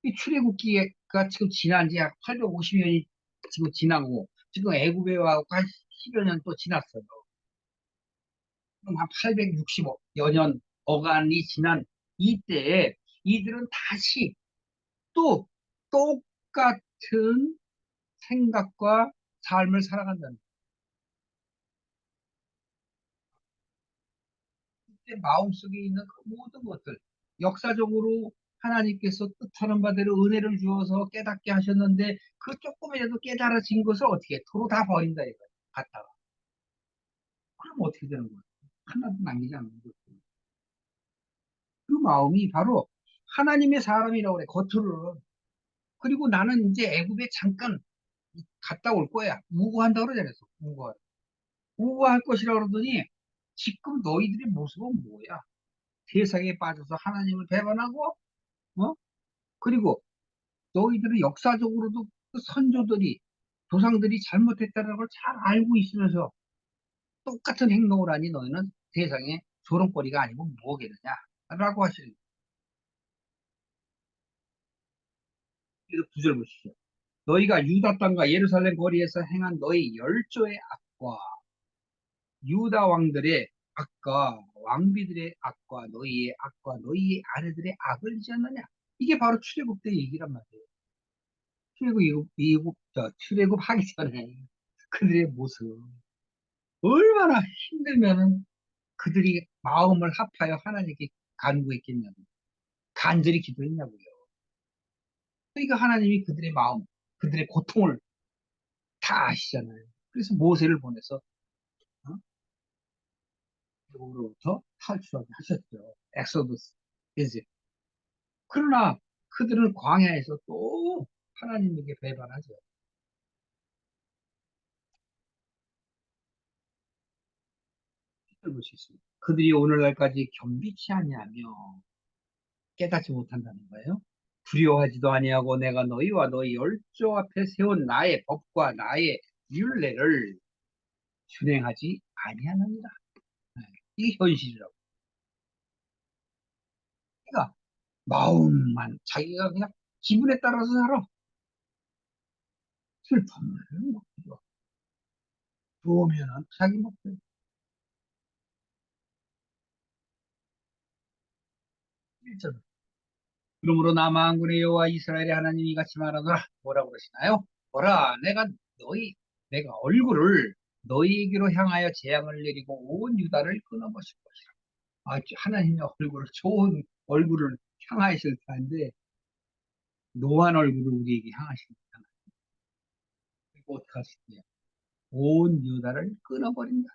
이 출애굽기가 지금 지난 지 약 850년이 지금 지나고 지금 애굽에 와서 한 10여 년 또 지났어요. 그럼 한 860여 년 어간이 지난 이때에 이들은 다시 또 똑같은 생각과 삶을 살아간다는 거예요. 내 마음속에 있는 그 모든 것들, 역사적으로 하나님께서 뜻하는 바대로 은혜를 주어서 깨닫게 하셨는데 그 조금이라도 깨달아진 것을 어떻게 해? 도로 다 버린다 이거야. 갖다가. 그럼 어떻게 되는 거야? 하나도 남기지 않는 거지. 그 마음이 바로 하나님의 사람이라고 그래, 겉으로는. 그리고 나는 이제 애굽에 잠깐 갔다 올 거야. 무고한다 그러잖아요. 무고. 무고할 것이라 그러더니 지금 너희들의 모습은 뭐야? 세상에 빠져서 하나님을 배반하고, 어? 그리고 너희들은 역사적으로도 그 선조들이, 조상들이 잘못했다는 걸 잘 알고 있으면서 똑같은 행동을 하니 너희는 세상에 조롱거리가 아니고 뭐겠느냐? 라고 하시는 거예요. 그래서 구절 보시죠. 너희가 유다 땅과 예루살렘 거리에서 행한 너희 열조의 악과 유다 왕들의 악과 왕비들의 악과 너희의 악과 너희의 아내들의 악을 지었느냐? 이게 바로 출애굽 때 얘기란 말이에요. 출애굽하기 전에 그들의 모습 얼마나 힘들면은 그들이 마음을 합하여 하나님께 간구했겠냐고, 간절히 기도했냐고요. 그러니까 하나님이 그들의 마음, 그들의 고통을 다 아시잖아요. 그래서 모세를 보내서 어? 애굽으로부터 탈출하게 하셨죠. 엑소더스. 이제 그러나 그들은 광야에서 또 하나님에게 배반하죠. 볼수 있습니다. 그들이 오늘날까지 겸비치 아니하며 깨닫지 못한다는 거예요. 두려워하지도 아니하고 내가 너희와 너희 열조 앞에 세운 나의 법과 나의 율례를 준행하지 아니하느니라. 네, 이게 현실이라고. 그러니까 마음만 자기가 그냥 기분에 따라서 살아. 슬픔을 먹기도 좋으면은 자기 먹고 일절. 그러므로 나 만군의 여호와 이스라엘의 하나님이 같이 말하노라. 뭐라고 그러시나요? 보라, 내가 얼굴을 너희에게로 향하여 재앙을 내리고 온 유다를 끊어버릴 것이라. 하나님의 얼굴을, 좋은 얼굴을 향하실 텐데 노한 얼굴을 우리에게 향하십니다. 그리고 어떻게 하시냐? 온 유다를 끊어버린다.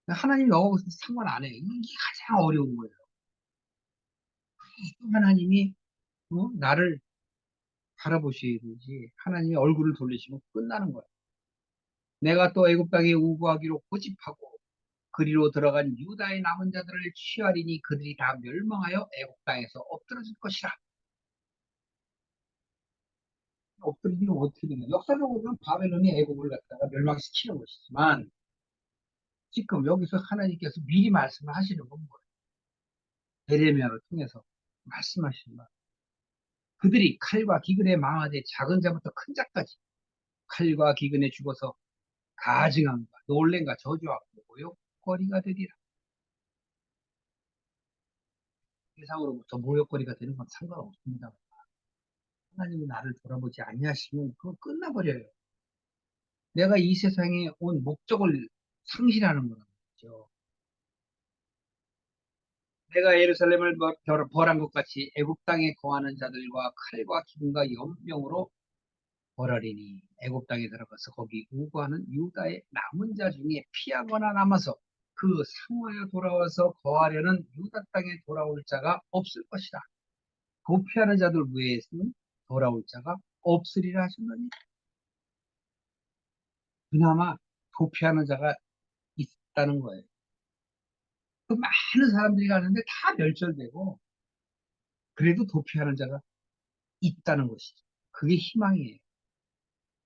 하나님 너하고 상관 안 해요. 이게 가장 어려운 거예요. 또 하나님이 나를 바라보셔야 되지. 하나님의 얼굴을 돌리시면 끝나는 거예요. 내가 또 애굽 땅에 우고하기로 고집하고 그리로 들어간 유다의 남은 자들을 취하리니 그들이 다 멸망하여 애굽 땅에서 엎드러질 것이라. 엎드리면 어떻게 되냐? 역사적으로는 바벨론이 애국을 갖다가 멸망시키는 것이지만 지금 여기서 하나님께서 미리 말씀을 하시는 건 뭐예요? 예레미야를 통해서 말씀하시는 거예요. 그들이 칼과 기근에 망하되 작은 자부터 큰 자까지 칼과 기근에 죽어서 가증함과 놀램과 저주와 모욕거리가 되리라. 세상으로부터 모욕거리가 되는 건 상관없습니다. 하나님이 나를 돌아보지 아니하시면 그거 끝나버려요. 내가 이 세상에 온 목적을 상실하는 거죠. 내가 예루살렘을 벌한 것 같이 애굽 땅에 거하는 자들과 칼과 기근과 연병으로 벌하리니 애굽 땅에 들어가서 거기 우거하는 유다의 남은 자 중에 피하거나 남아서 그 상하여 돌아와서 거하려는 유다 땅에 돌아올 자가 없을 것이다. 도피하는 자들 외에는 돌아올 자가 없으리라 하셨느니 그나마 도피하는 자가 있다는 거예요. 그 많은 사람들이 가는데 다 멸절되고 그래도 도피하는 자가 있다는 것이죠. 그게 희망이에요.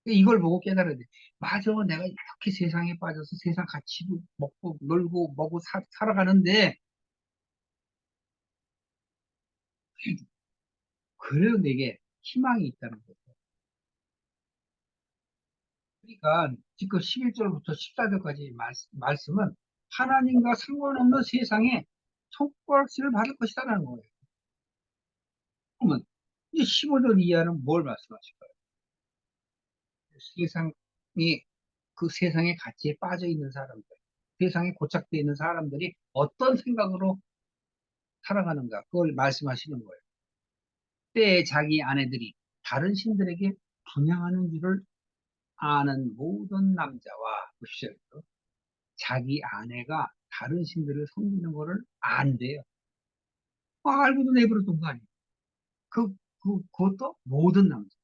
이걸 보고 깨달아야 돼. 맞아, 내가 이렇게 세상에 빠져서 세상 같이 먹고 놀고 먹고 살아가는데 그래도 내게 희망이 있다는 거죠. 그러니까 지금 11절부터 14절까지 말씀은 하나님과 상관없는 세상에 손가락질을 받을 것이다라는 거예요. 그러면 이제 15절 이하는 뭘 말씀하실까요? 세상이 그 세상의 가치에 빠져 있는 사람들. 세상에 고착되어 있는 사람들이 어떤 생각으로 살아가는가, 그걸 말씀하시는 거예요. 때에 자기 아내들이 다른 신들에게 분양하는 줄을 아는 모든 남자와, 보십시오. 자기 아내가 다른 신들을 섬기는 거를 안돼요. 알고도 내버려둔 거 아니에요. 그것도 모든 남자.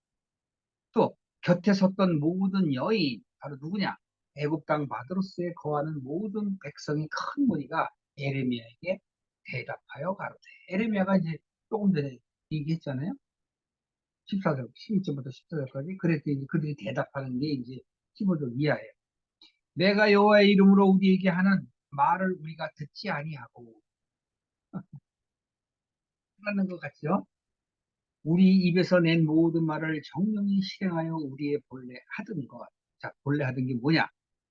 또 곁에 섰던 모든 여인, 바로 누구냐? 애굽 땅 바드로스에 거하는 모든 백성이 큰 무리가 에레미야에게 대답하여 가로되. 에레미야가 이제 조금 전에 얘기했잖아요. 14절, 12절부터 14절까지. 그랬더니 이제 그들이 대답하는 게 이제 15절 이하예요. 내가 여호와의 이름으로 우리에게 하는 말을 우리가 듣지 아니하고, 하는 것 같죠? 우리 입에서 낸 모든 말을 정령히 실행하여 우리의 본래 하던 것. 자, 본래 하던 게 뭐냐?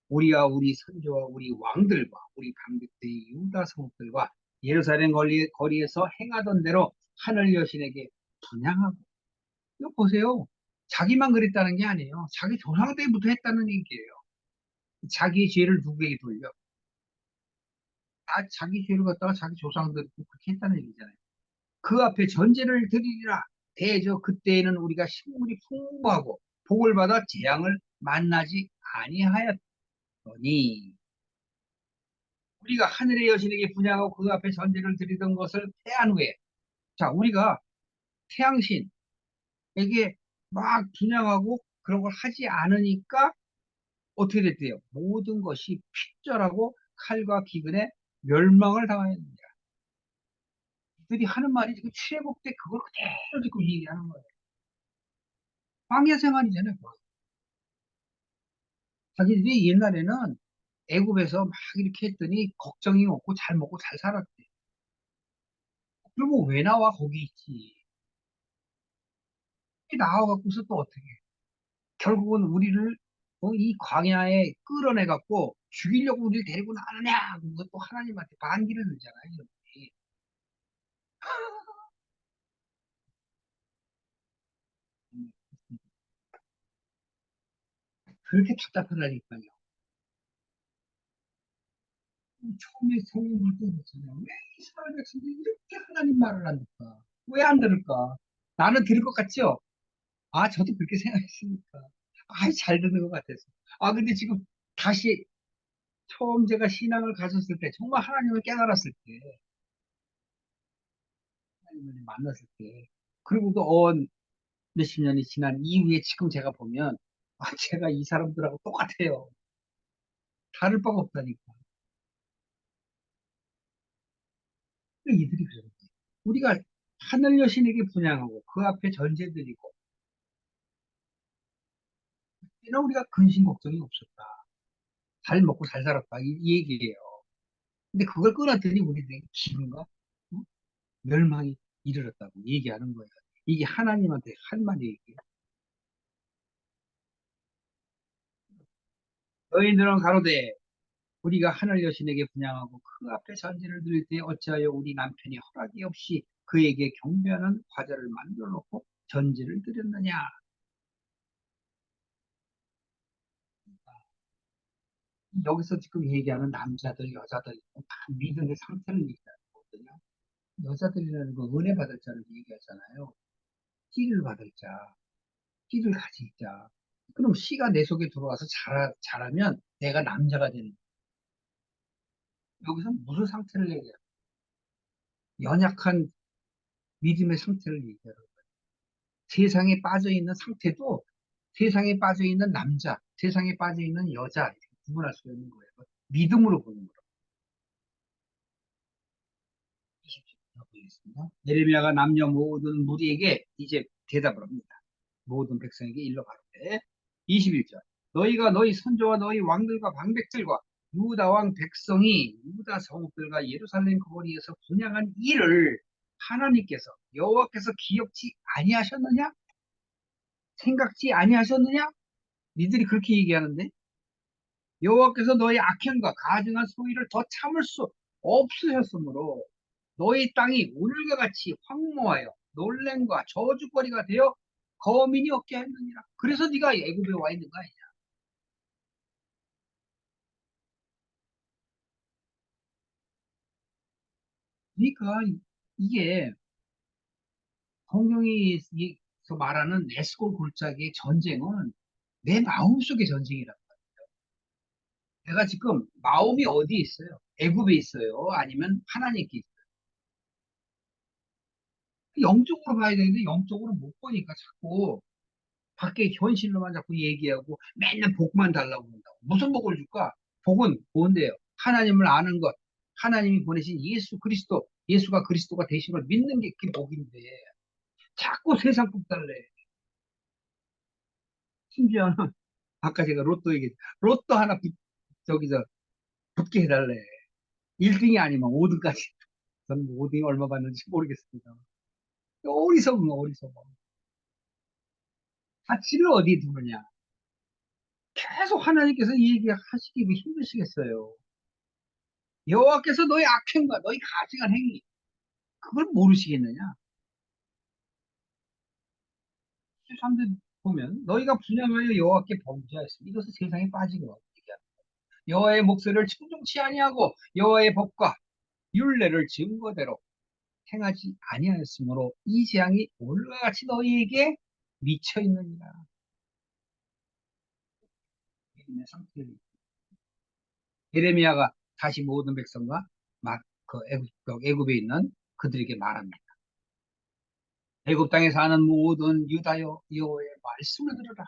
우리와 우리 선조와 우리 왕들과 우리 방백들의 유다 성읍들과 예루살렘 거리에서 행하던 대로 하늘 여신에게 분향하고. 이거 보세요. 자기만 그랬다는 게 아니에요. 자기 조상 때부터 했다는 얘기예요. 자기의 죄를 누구에게 돌려? 자기 죄를 갖다가 자기 조상들 그렇게 했다는 얘기잖아요. 그 앞에 전제를 드리리라. 대저 그때에는 우리가 식물이 풍부하고 복을 받아 재앙을 만나지 아니하였더니, 우리가 하늘의 여신에게 분양하고 그 앞에 전제를 드리던 것을 패한 후에, 자, 우리가 태양신에게 막 분양하고 그런 걸 하지 않으니까 어떻게 됐대요? 모든 것이 핍절하고 칼과 기근에 멸망을 당하였느니라. 이들이 하는 말이 지금 출애굽 때 그걸 그대로 지금 얘기하는 거예요. 광야 생활이잖아요. 자기들이 옛날에는 애굽에서 막 이렇게 했더니 걱정이 없고 잘 먹고 잘 살았대. 그러면 왜 나와 거기 있지? 나와갖고서 또 어떻게 해? 결국은 우리를 이 광야에 끌어내갖고 죽이려고 우리를 데리고 나느냐? 그것도 하나님한테 반기를 들잖아요. 이렇게. 그렇게 답답하다니까요. 처음에 성경을 때렸잖아요. 왜 이스라엘 백성들이 이렇게 하나님 말을 안 듣까? 왜 안 들을까? 나는 들을 것 같죠? 저도 그렇게 생각했으니까. 잘 듣는 것 같아서. 근데 지금 다시 처음 제가 신앙을 가졌을 때, 정말 하나님을 깨달았을 때, 하나님을 만났을 때, 그리고도 몇십 년이 지난 이후에 지금 제가 보면, 제가 이 사람들하고 똑같아요. 다를 바가 없다니까. 이들이 그래요. 우리가 하늘 여신에게 분양하고 그 앞에 전제드리고, 이런 우리가 근심 걱정이 없었다. 잘 먹고 잘 살았다. 이 얘기예요. 근데 그걸 끊었더니 우리들에게 기분가 멸망이 이르렀다고 얘기하는 거예요. 이게 하나님한테 할 말이에요. 너희들은 가로되 우리가 하늘 여신에게 분양하고 그 앞에 전제를 드릴 때 어찌하여 우리 남편이 허락이 없이 그에게 경배하는 과자를 만들어 놓고 전제를 드렸느냐. 여기서 지금 얘기하는 남자들, 여자들 다 믿음의 상태를 얘기하는 거거든요. 여자들이라는 거 은혜 받을 자를 얘기하잖아요. 씨를 받을 자, 씨를 가질 자. 그럼 씨가 내 속에 들어와서 자라면 내가 남자가 되는 거예요. 여기서 무슨 상태를 얘기해요? 연약한 믿음의 상태를 얘기해요. 세상에 빠져 있는 상태도 세상에 빠져 있는 남자, 세상에 빠져 있는 여자 이렇게 구분할 수 있는 거예요. 믿음으로 보는 거예요. 보겠습니다. 예레미야가 남녀 모든 무리에게 이제 대답을 합니다. 모든 백성에게 일러 가로되 21절 너희가 너희 선조와 너희 왕들과 방백들과 유다 왕 백성이 유다 성읍들과 예루살렘 거리에서 분양한 일을 하나님께서 여호와께서 기억지 아니하셨느냐? 생각지 아니하셨느냐? 니들이 그렇게 얘기하는데 여호와께서 너희 악행과 가증한 소위를 더 참을 수 없으셨으므로 너희 땅이 오늘과 같이 황무하여 놀램과 저주거리가 되어 거민이 없게 했느니라. 그래서 네가 애굽에 와 있는 거 아니냐? 그러니까 이게 성경에서 말하는 에스골 골짜기의 전쟁은 내 마음속의 전쟁이라. 내가 지금 마음이 어디에 있어요? 애굽에 있어요? 아니면 하나님께 있어요? 영적으로 봐야 되는데 영적으로 못 보니까 자꾸 밖에 현실로만 자꾸 얘기하고 맨날 복만 달라고 한다고. 무슨 복을 줄까? 복은 뭔데요? 하나님을 아는 것, 하나님이 보내신 예수 그리스도, 예수가 그리스도가 되신 걸 믿는 게 그게 복인데 자꾸 세상 복 달래. 심지어는 아까 제가 로또 얘기, 로또 하나 저기서 붙게 해달래. 1등이 아니면 5등까지. 저는 5등이 얼마 받는지 모르겠습니다. 어리석은 거, 어리석어. 가치를 어디에 두느냐. 계속 하나님께서 이 얘기하시기 힘드시겠어요. 여호와께서 너의 악행과 너의 가증한 행위, 그걸 모르시겠느냐? 13절 보면 너희가 분양하여 여호와께 범죄하였으니 이것은 세상에 빠지고 얘기합니다. 여호와의 목소리를 충성치 아니하고 여호와의 법과 율례를 증거대로 행하지 아니하였으므로 이 재앙이 오늘과 같이 너희에게 미쳐 있느니라. 의 상태를 예레미야가 다시 모든 백성과 그 애굽에 있는 그들에게 말합니다. 애굽 땅에 사는 모든 유다여 여호와의 말씀을 들으라.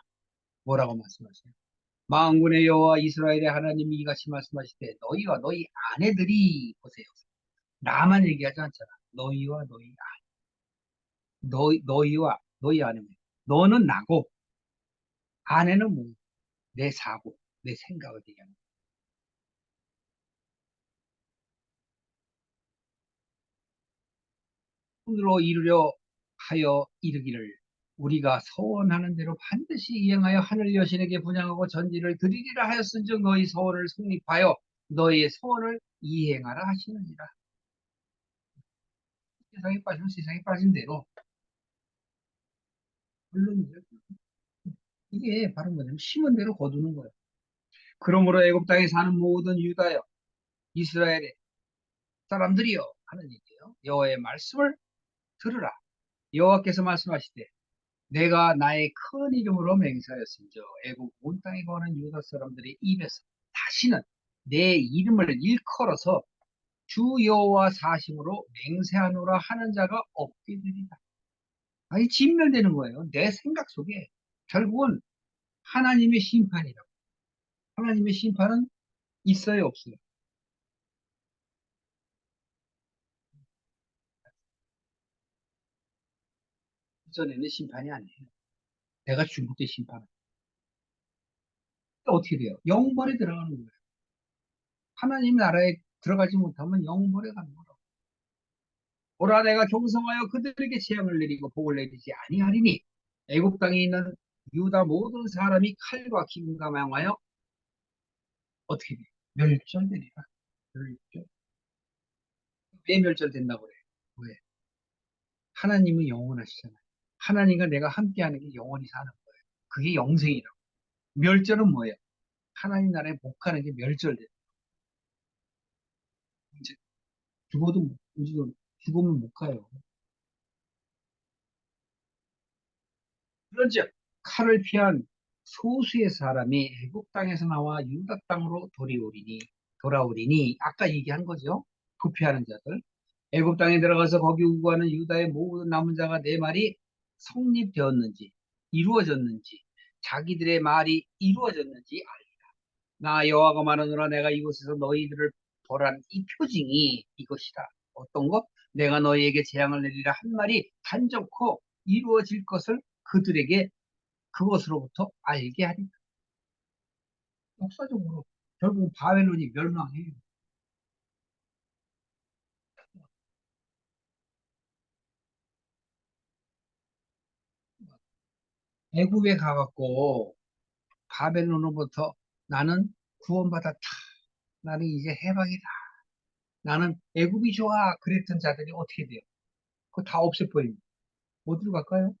뭐라고 말씀하세요? 만군의 여호와 이스라엘의 하나님이 이같이 말씀하시되 너희와 너희 아내들이 보세요. 나만 얘기하지 않잖아. 너희와 너희와 너희 아내. 너는 나고 아내는 뭐? 내 사고, 내 생각을 얘기하는 손으로 이루려 하여 이르기를 우리가 서원하는 대로 반드시 이행하여 하늘 여신에게 분양하고 전지를 드리리라 하였은즉 너희 서원을 성립하여 너희의 서원을 이행하라 하시느니라. 세상에 빠지면 세상에 빠진 대로 물론 이게 바로 뭐냐면 심은 대로 거두는 거예요. 그러므로 애굽 땅에 사는 모든 유다여 이스라엘의 사람들이여 하는 얘기예요. 여호와의 말씀을 들으라. 여호와께서 말씀하시되 내가 나의 큰 이름으로 맹세하였은즉 애굽 온 땅에 거하는 유다 사람들의 입에서 다시는 내 이름을 일컬어서 주 여호와 사심으로 맹세하노라 하는 자가 없게 되리라. 아니 진멸되는 거예요. 내 생각 속에 결국은 하나님의 심판이라고. 하나님의 심판은 있어요, 없어요? 전에는 심판이 아니에요. 내가 죽을 때 심판. 어떻게 돼요? 영벌에 들어가는 거예요. 하나님 나라에 들어가지 못하면 영벌에 가는 거예요. 보라 내가 경성하여 그들에게 재앙을 내리고 복을 내리지 아니하리니 애굽 땅에 있는 유다 모든 사람이 칼과 기근과 망하여 어떻게 돼? 멸절되리라. 멸절. 왜 멸절된다고 그래? 왜? 하나님은 영원하시잖아요. 하나님과 내가 함께하는 게 영원히 사는 거예요. 그게 영생이라고. 멸절은 뭐예요? 하나님 나라에 못 가는 게 멸절돼. 이제 이제 죽으면 못 가요. 그런즉 칼을 피한 소수의 사람이 애국 땅에서 나와 유다 땅으로 돌아오리니 아까 얘기한 거죠. 부패하는 자들. 애국 땅에 들어가서 거기 우구하는 유다의 모든 남은 자가 내 말이 성립되었는지 이루어졌는지 자기들의 말이 이루어졌는지 나 여호와가 말하노라 내가 이곳에서 너희들을 벌한 이 표징이 이것이다. 어떤 것? 내가 너희에게 재앙을 내리라 한 말이 단정코 이루어질 것을 그들에게 그것으로부터 알게 하리라. 역사적으로 결국 바벨론이 멸망해요. 애굽에 가갖고 바벨론으로부터 나는 구원받았다. 나는 이제 해방이다. 나는 애굽이 좋아. 그랬던 자들이 어떻게 돼요? 그거 다 없애버립니다. 어디로 갈까요?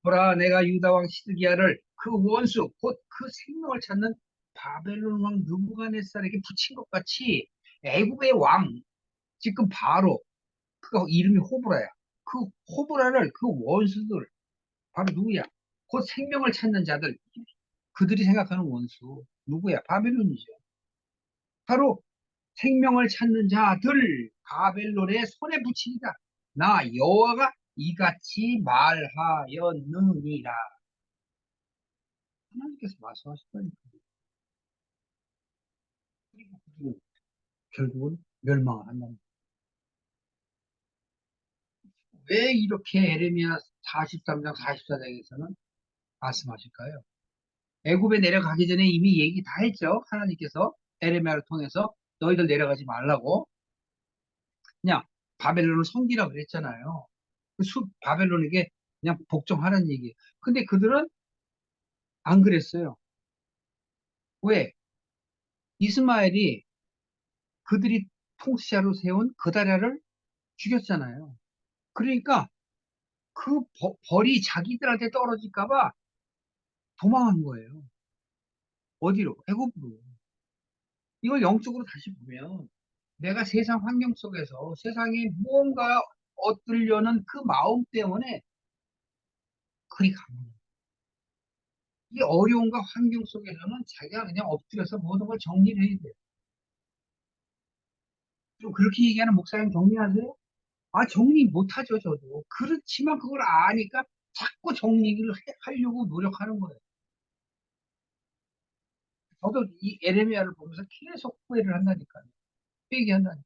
보라, 내가 유다 왕 시드기야를 그 원수, 곧 그 생명을 찾는 바벨론 왕 느부갓네살에게 붙인 것 같이 애굽의 왕, 지금 바로 그 이름이 호브라야. 그 호브라를 그 원수들 바로 누구야? 곧 생명을 찾는 자들 그들이 생각하는 원수 누구야? 바벨론이죠. 바로 생명을 찾는 자들 바벨론의 손에 붙이리라. 나 여호와가 이같이 말하였느니라. 하나님께서 말씀하셨다니까. 그리고 그들은 결국은 멸망을 한다는 거예요. 왜 이렇게 에레미야 43장 44장에서는 말씀하실까요? 애굽에 내려가기 전에 이미 얘기 다 했죠. 하나님께서 에레미야를 통해서 너희들 내려가지 말라고 그냥 바벨론을 섬기라 그랬잖아요. 바벨론에게 그냥 복종하라는 얘기예요. 근데 그들은 안 그랬어요. 왜? 이스마엘이 그들이 통치자로 세운 그다랴를 죽였잖아요. 그러니까 그 벌이 자기들한테 떨어질까 봐 도망한 거예요. 어디로? 애굽으로. 이걸 영적으로 다시 보면 내가 세상 환경 속에서 세상에 무언가 얻으려는 그 마음 때문에 그리 강해요. 이 어려움과 환경 속에서는 자기가 그냥 엎드려서 모든 걸 정리를 해야 돼요. 좀 그렇게 얘기하는 목사님 정리하세요? 아, 정리 못하죠, 저도. 그렇지만 그걸 아니까 자꾸 정리를 하려고 노력하는 거예요. 저도 이 에레미야를 보면서 계속 후회를 한다니까요. 회개한다니까.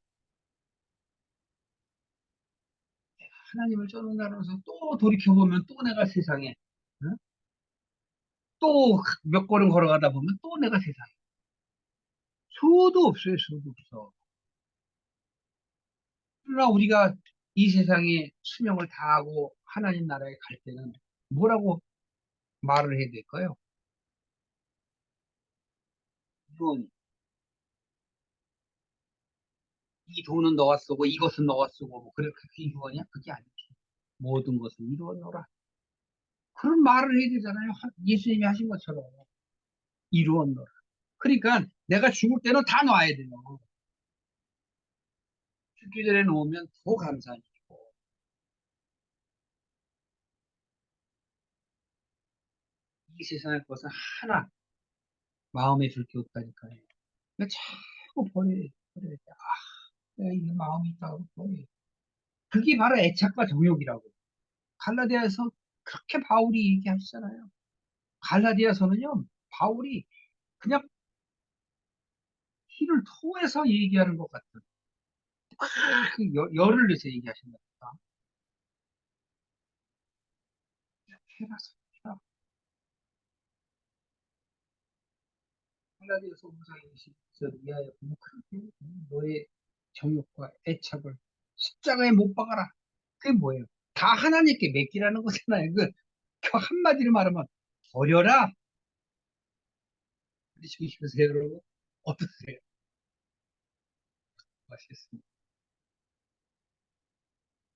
하나님을 쫓는다면서 또 돌이켜보면 또 내가 세상에, 응? 또 몇 걸음 걸어가다 보면 또 내가 세상에. 수도 없어요, 수도 없어. 그러나 우리가 이 세상에 수명을 다하고 하나님 나라에 갈 때는 뭐라고 말을 해야 될까요? 이건, 이 돈은 너가 쓰고 이것은 너가 쓰고 뭐 그렇게 이거냐? 그게 아니지. 모든 것을 이루어놓으라. 그런 말을 해야 되잖아요. 예수님이 하신 것처럼 이루어놓으라. 그러니까 내가 죽을 때는 다 놔야 돼요. 죽기 전에 놓으면 더 감사한 일이고 이 세상의 것은 하나 마음에 들 게 없다니까요. 그러니까 자꾸 버려야 돼. 내가 이 마음이 있다고 버려야 돼. 그게 바로 애착과 정욕이라고. 갈라디아에서 그렇게 바울이 얘기하시잖아요. 갈라디아서는요, 바울이 그냥 피를 토해서 얘기하는 것 같은 그 열을 내서 얘기하신다니까. 해라서 해라. 갈라디아서 5장 20절 이하에 보면 그렇게 너의 정욕과 애착을 십자가에 못 박아라. 그게 뭐예요? 다 하나님께 맡기라는 거잖아요. 그 한마디로 말하면 버려라. 그러시고 싶으세요, 여러분? 어떠세요? 맛있습니다.